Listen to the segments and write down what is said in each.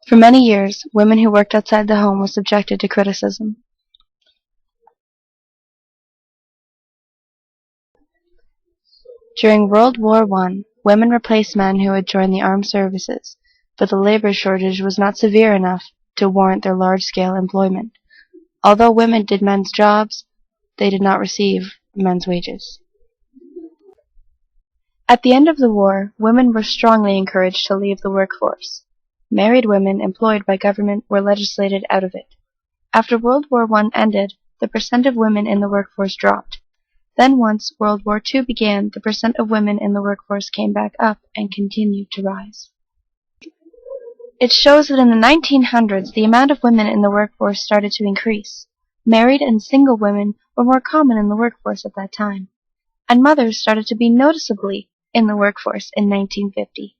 For many years, women who worked outside the home were subjected to criticism. During World War I, women replaced men who had joined the armed services, but the labor shortage was not severe enough to warrant their large-scale employment. Although women did men's jobs, they did not receive men's wages. At the end of the war, women were strongly encouraged to leave the workforce. Married women employed by government were legislated out of it. After World War I ended, the percent of women in the workforce dropped. Then once World War II began, the percent of women in the workforce came back up and continued to rise. It shows that in the 1900s, the amount of women in the workforce started to increase. Married and single women were more common in the workforce at that time, and mothers started to be noticeably in the workforce in 1950.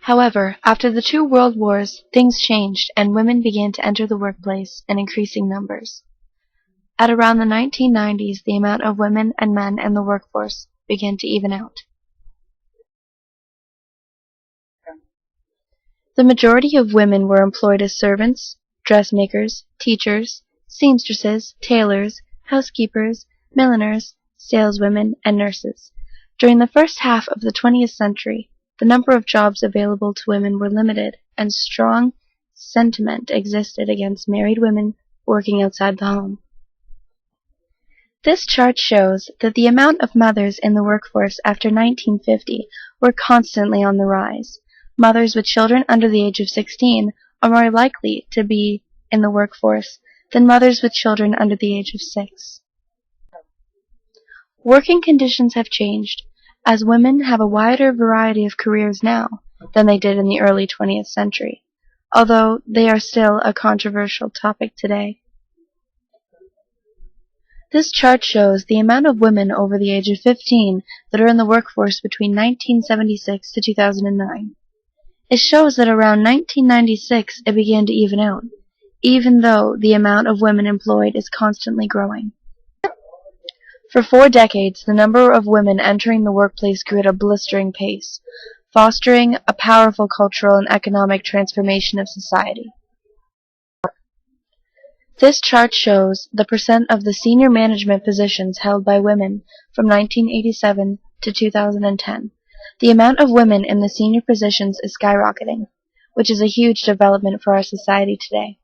However, after the two world wars, things changed and women began to enter the workplace in increasing numbers. At around the 1990s, the amount of women and men in the workforce began to even out. The majority of women were employed as servants, dressmakers, teachers, seamstresses, tailors, housekeepers, milliners, saleswomen, and nurses. During the first half of the 20th century, the number of jobs available to women were limited, and strong sentiment existed against married women working outside the home. This chart shows that the amount of mothers in the workforce after 1950 were constantly on the rise. Mothers with children under the age of 16 are more likely to be in the workforce than mothers with children under the age of 6. Working conditions have changed, as women have a wider variety of careers now than they did in the early 20th century, although they are still a controversial topic today. This chart shows the amount of women over the age of 15 that are in the workforce between 1976 to 2009. It shows that around 1996 it began to even out, even though the amount of women employed is constantly growing. For 4 decades, the number of women entering the workplace grew at a blistering pace, fostering a powerful cultural and economic transformation of society. This chart shows the percent of the senior management positions held by women from 1987 to 2010. The amount of women in the senior positions is skyrocketing, which is a huge development for our society today.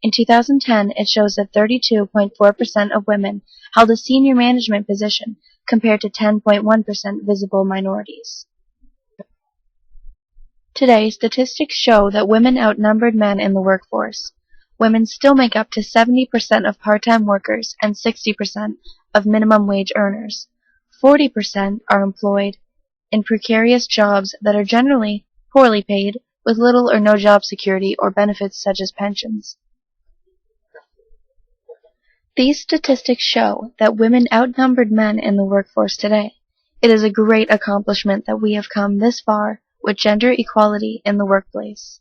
In 2010, it shows that 32.4% of women held a senior management position, compared to 10.1% visible minorities. Today, statistics show that women outnumbered men in the workforce. Women still make up to 70% of part-time workers and 60% of minimum wage earners. 40% are employed in precarious jobs that are generally poorly paid, with little or no job security or benefits such as pensions. These statistics show that women outnumbered men in the workforce today. It is a great accomplishment that we have come this far with gender equality in the workplace.